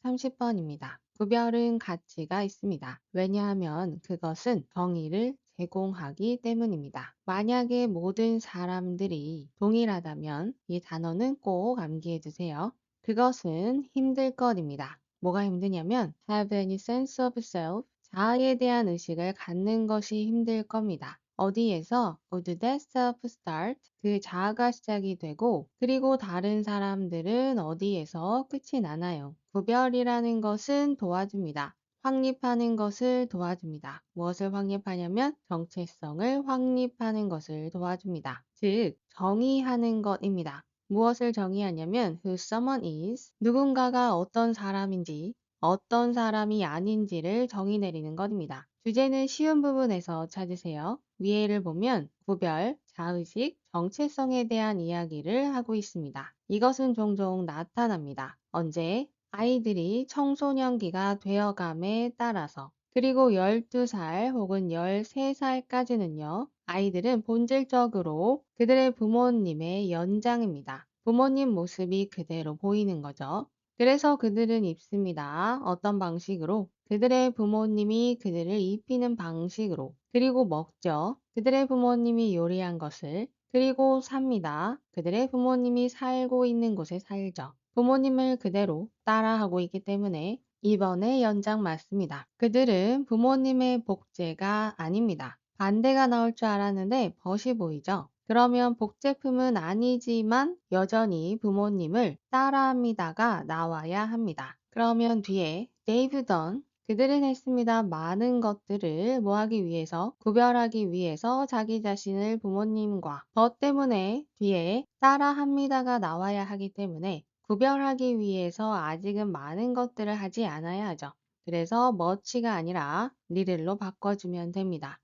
30번입니다. 구별은 가치가 있습니다. 왜냐하면 그것은 정의를 제공하기 때문입니다. 만약에 모든 사람들이 동일하다면 이 단어는 꼭 암기해 두세요. 그것은 힘들 것입니다. 뭐가 힘드냐면 have any sense of self, 자아에 대한 의식을 갖는 것이 힘들 겁니다. 어디에서 would that self start? 그 자아가 시작이 되고 그리고 다른 사람들은 어디에서 끝이 나나요? 구별이라는 것은 도와줍니다. 확립하는 것을 도와줍니다. 무엇을 확립하냐면 정체성을 확립하는 것을 도와줍니다. 즉, 정의하는 것입니다. 무엇을 정의하냐면 who someone is, 누군가가 어떤 사람인지 어떤 사람이 아닌지를 정의 내리는 것입니다. 주제는 쉬운 부분에서 찾으세요. 위에를 보면 구별, 자의식, 정체성에 대한 이야기를 하고 있습니다. 이것은 종종 나타납니다. 언제? 아이들이 청소년기가 되어감에 따라서 그리고 12살 혹은 13살까지는요. 아이들은 본질적으로 그들의 부모님의 연장입니다. 부모님 모습이 그대로 보이는 거죠. 그래서 그들은 입습니다. 어떤 방식으로? 그들의 부모님이 그들을 입히는 방식으로. 그리고 먹죠. 그들의 부모님이 요리한 것을. 그리고 삽니다. 그들의 부모님이 살고 있는 곳에 살죠. 부모님을 그대로 따라하고 있기 때문에 2번의 연장 맞습니다. 그들은 부모님의 복제가 아닙니다. 반대가 나올 줄 알았는데 벗이 보이죠? 그러면 복제품은 아니지만 여전히 부모님을 따라합니다가 나와야 합니다. 그러면 뒤에 they've done, 그들은 했습니다. 많은 것들을 뭐 하기 위해서? 구별하기 위해서 자기 자신을 부모님과 더 때문에 뒤에 따라합니다가 나와야 하기 때문에 구별하기 위해서 아직은 많은 것들을 하지 않아야 하죠. 그래서 much가 아니라 little로 바꿔주면 됩니다.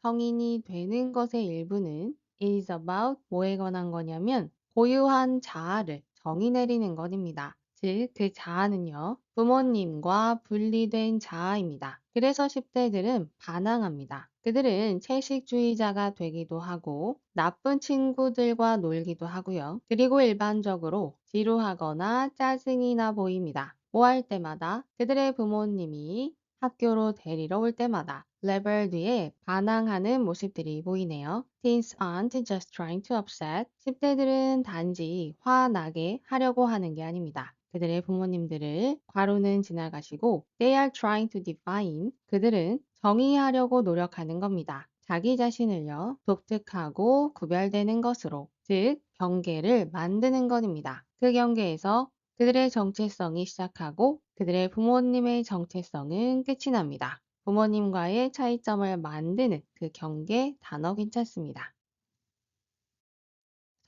성인이 되는 것의 일부는 is about 뭐에 관한 거냐면 고유한 자아를 정의 내리는 것입니다. 즉, 그 자아는요, 부모님과 분리된 자아입니다. 그래서 10대들은 반항합니다. 그들은 채식주의자가 되기도 하고 나쁜 친구들과 놀기도 하고요. 그리고 일반적으로 지루하거나 짜증이 나 보입니다. 뭐 할 때마다 그들의 부모님이 학교로 데리러 올 때마다 레벨 뒤에 반항하는 모습들이 보이네요. Teens aren't just trying to upset. 10대들은 단지 화나게 하려고 하는 게 아닙니다. 그들의 부모님들을 괄호는 지나가시고 they are trying to define. 그들은 정의하려고 노력하는 겁니다. 자기 자신을요, 독특하고 구별되는 것으로, 즉 경계를 만드는 것입니다. 그 경계에서 그들의 정체성이 시작하고 그들의 부모님의 정체성은 끝이 납니다. 부모님과의 차이점을 만드는 그 경계 단어 괜찮습니다.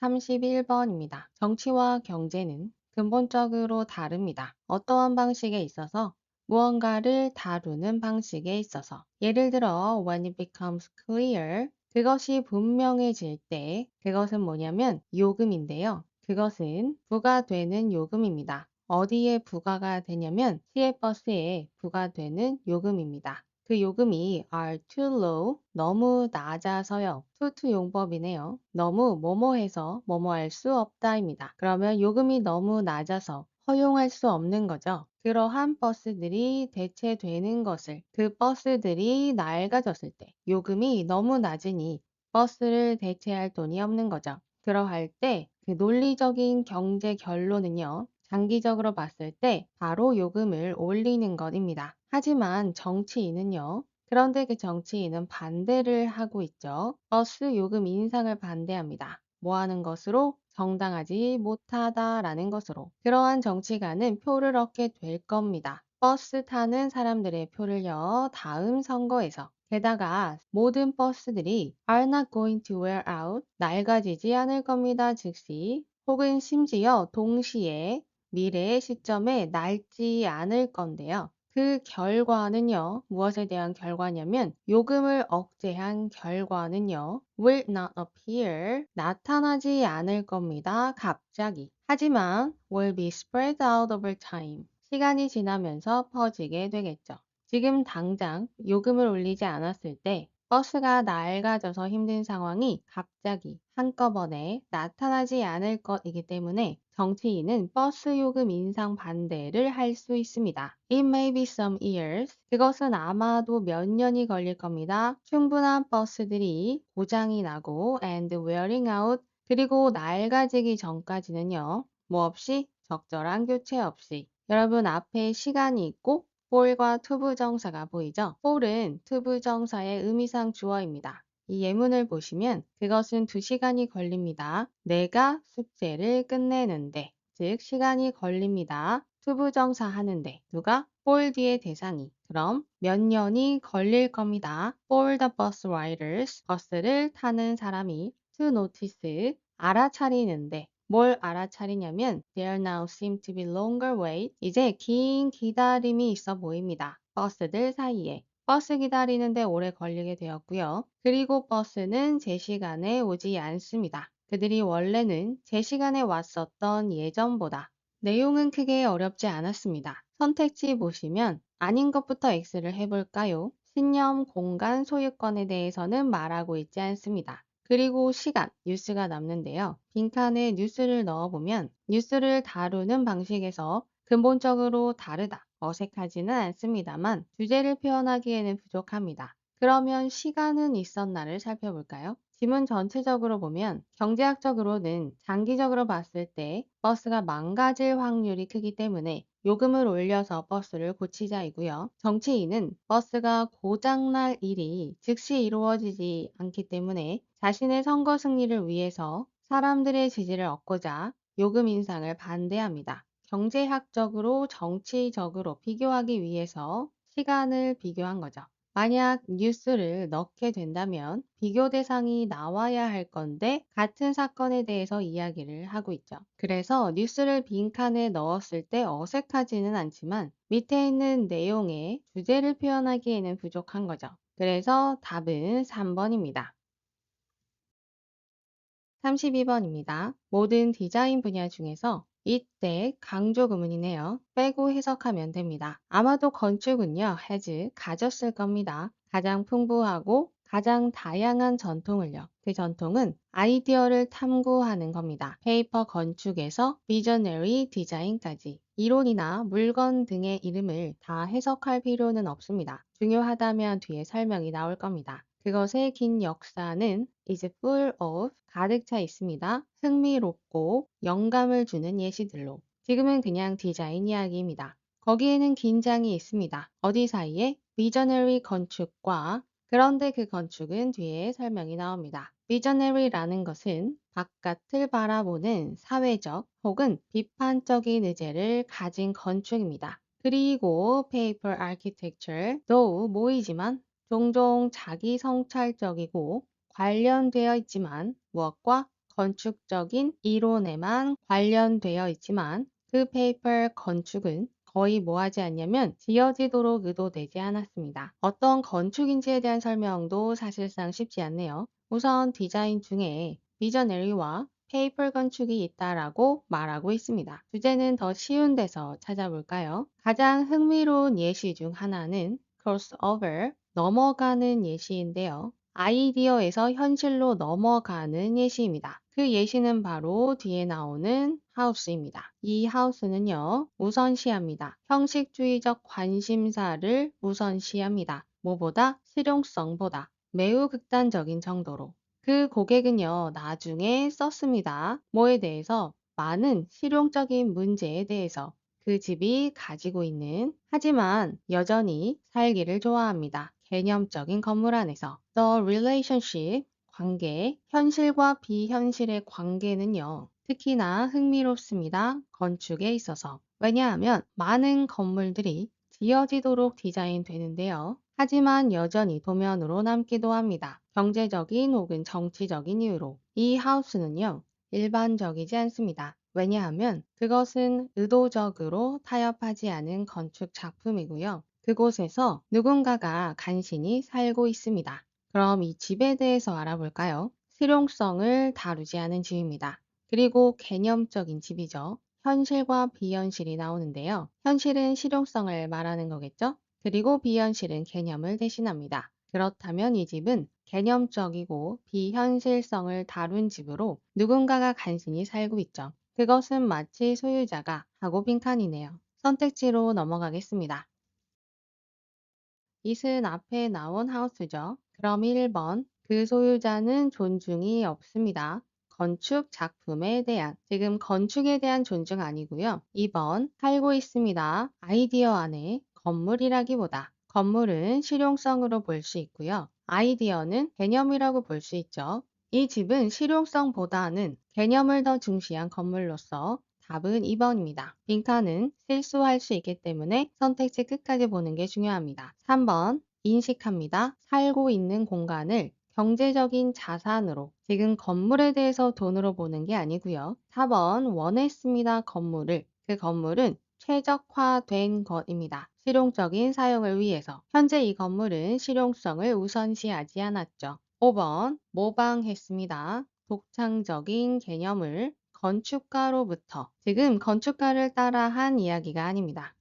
31번입니다. 정치와 경제는 근본적으로 다릅니다. 어떠한 방식에 있어서 무언가를 다루는 방식에 있어서 예를 들어 when it becomes clear 그것이 분명해질 때 그것은 뭐냐면 요금인데요. 그것은 부과되는 요금입니다. 어디에 부과가 되냐면 시외버스에 부과되는 요금입니다. 그 요금이 are too low, 너무 낮아서요. to 용법이네요. 너무 뭐뭐해서 뭐뭐할 수 없다입니다. 그러면 요금이 너무 낮아서 허용할 수 없는 거죠. 그러한 버스들이 대체되는 것을 그 버스들이 낡아졌을 때 요금이 너무 낮으니 버스를 대체할 돈이 없는 거죠. 그러할 때 그 논리적인 경제 결론은요. 장기적으로 봤을 때 바로 요금을 올리는 것입니다. 하지만 정치인은요. 그런데 그 정치인은 반대를 하고 있죠. 버스 요금 인상을 반대합니다. 뭐 하는 것으로? 정당하지 못하다라는 것으로. 그러한 정치가는 표를 얻게 될 겁니다. 버스 타는 사람들의 표를요. 다음 선거에서 게다가 모든 버스들이 are not going to wear out, 낡아지지 않을 겁니다. 즉시 혹은 심지어 동시에 미래의 시점에 낡지 않을 건데요. 그 결과는요. 무엇에 대한 결과냐면 요금을 억제한 결과는요. will not appear, 나타나지 않을 겁니다. 갑자기. 하지만 will be spread out over time, 시간이 지나면서 퍼지게 되겠죠. 지금 당장 요금을 올리지 않았을 때 버스가 낡아져서 힘든 상황이 갑자기 한꺼번에 나타나지 않을 것이기 때문에 정치인은 버스 요금 인상 반대를 할 수 있습니다. It may be some years. 그것은 아마도 몇 년이 걸릴 겁니다. 충분한 버스들이 고장이 나고 and wearing out. 그리고 낡아지기 전까지는요. 뭐 없이 적절한 교체 없이. 여러분 앞에 시간이 있고 for과 to 부정사가 보이죠? for은 to 부정사의 의미상 주어입니다. 이 예문을 보시면 그것은 2시간이 걸립니다. 내가 숙제를 끝내는데, 즉 시간이 걸립니다. to 부정사 하는데 누가? for 뒤에 대상이. 그럼 몇 년이 걸릴 겁니다. for the bus riders. 버스를 타는 사람이 to notice. 알아차리는데 뭘 알아차리냐면 there now seem to be longer wait. 이제 긴 기다림이 있어 보입니다. 버스들 사이에. 버스 기다리는데 오래 걸리게 되었고요. 그리고 버스는 제 시간에 오지 않습니다. 그들이 원래는 제 시간에 왔었던 예전보다. 내용은 크게 어렵지 않았습니다. 선택지 보시면 아닌 것부터 X를 해볼까요? 신념, 공간, 소유권에 대해서는 말하고 있지 않습니다. 그리고 시간, 뉴스가 남는데요. 빈칸에 뉴스를 넣어보면 뉴스를 다루는 방식에서 근본적으로 다르다, 어색하지는 않습니다만 주제를 표현하기에는 부족합니다. 그러면 시간은 있었나를 살펴볼까요? 지문 전체적으로 보면 경제학적으로는 장기적으로 봤을 때 버스가 망가질 확률이 크기 때문에 요금을 올려서 버스를 고치자이고요. 정치인은 버스가 고장날 일이 즉시 이루어지지 않기 때문에 자신의 선거 승리를 위해서 사람들의 지지를 얻고자 요금 인상을 반대합니다. 경제학적으로 정치적으로 비교하기 위해서 시간을 비교한 거죠. 만약 뉴스를 넣게 된다면 비교 대상이 나와야 할 건데 같은 사건에 대해서 이야기를 하고 있죠. 그래서 뉴스를 빈칸에 넣었을 때 어색하지는 않지만 밑에 있는 내용의 주제를 표현하기에는 부족한 거죠. 그래서 답은 3번입니다. 32번입니다. 모든 디자인 분야 중에서 이때 강조 구문이네요. 빼고 해석하면 됩니다. 아마도 건축은요, has 가졌을 겁니다. 가장 풍부하고 가장 다양한 전통을요. 그 전통은 아이디어를 탐구하는 겁니다. 페이퍼 건축에서 비저너리 디자인까지 이론이나 물건 등의 이름을 다 해석할 필요는 없습니다. 중요하다면 뒤에 설명이 나올 겁니다. 그것의 긴 역사는 is full of 가득 차 있습니다. 흥미롭고 영감을 주는 예시들로. 지금은 그냥 디자인 이야기입니다. 거기에는 긴장이 있습니다. 어디 사이에? 비저너리 건축과 그런데 그 건축은 뒤에 설명이 나옵니다. 비저너리라는 것은 바깥을 바라보는 사회적 혹은 비판적인 의제를 가진 건축입니다. 그리고 페이퍼 아키텍처도 모이지만 종종 자기 성찰적이고 관련되어 있지만 무엇과 건축적인 이론에만 관련되어 있지만 그 페이퍼 건축은 거의 뭐 하지 않냐면 지어지도록 의도되지 않았습니다. 어떤 건축인지에 대한 설명도 사실상 쉽지 않네요. 우선 디자인 중에 비저너리와 페이퍼 건축이 있다라고 말하고 있습니다. 주제는 더 쉬운 데서 찾아볼까요? 가장 흥미로운 예시 중 하나는 crossover, 넘어가는 예시인데요. 아이디어에서 현실로 넘어가는 예시입니다. 그 예시는 바로 뒤에 나오는 하우스입니다. 이 하우스는요, 우선시합니다. 형식주의적 관심사를 우선시합니다. 뭐보다? 실용성보다 매우 극단적인 정도로. 그 고객은요, 나중에 썼습니다. 뭐에 대해서? 많은 실용적인 문제에 대해서. 그 집이 가지고 있는, 하지만 여전히 살기를 좋아합니다. 개념적인 건물 안에서. The relationship, 관계, 현실과 비현실의 관계는요, 특히나 흥미롭습니다. 건축에 있어서. 왜냐하면 많은 건물들이 지어지도록 디자인되는데요. 하지만 여전히 도면으로 남기도 합니다. 경제적인 혹은 정치적인 이유로. 이 하우스는요, 일반적이지 않습니다. 왜냐하면 그것은 의도적으로 타협하지 않은 건축 작품이고요. 그곳에서 누군가가 간신히 살고 있습니다. 그럼 이 집에 대해서 알아볼까요? 실용성을 다루지 않은 집입니다. 그리고 개념적인 집이죠. 현실과 비현실이 나오는데요. 현실은 실용성을 말하는 거겠죠? 그리고 비현실은 개념을 대신합니다. 그렇다면 이 집은 개념적이고 비현실성을 다룬 집으로 누군가가 간신히 살고 있죠. 그것은 마치 소유자가 하고 빈칸이네요. 선택지로 넘어가겠습니다. 이은 앞에 나온 하우스죠. 그럼 1번. 그 소유자는 존중이 없습니다. 건축 작품에 대한, 지금 건축에 대한 존중 아니고요. 2번. 살고 있습니다. 아이디어 안에 건물이라기보다 건물은 실용성으로 볼 수 있고요. 아이디어는 개념이라고 볼 수 있죠. 이 집은 실용성보다는 개념을 더 중시한 건물로서 답은 2번입니다. 빈칸은 실수할 수 있기 때문에 선택지 끝까지 보는 게 중요합니다. 3번 인식합니다. 살고 있는 공간을 경제적인 자산으로, 지금 건물에 대해서 돈으로 보는 게 아니고요. 4번 원했습니다. 건물을, 그 건물은 최적화된 것입니다. 실용적인 사용을 위해서. 현재 이 건물은 실용성을 우선시하지 않았죠. 5번 모방했습니다. 독창적인 개념을 건축가로부터, 지금 건축가를 따라한 이야기가 아닙니다.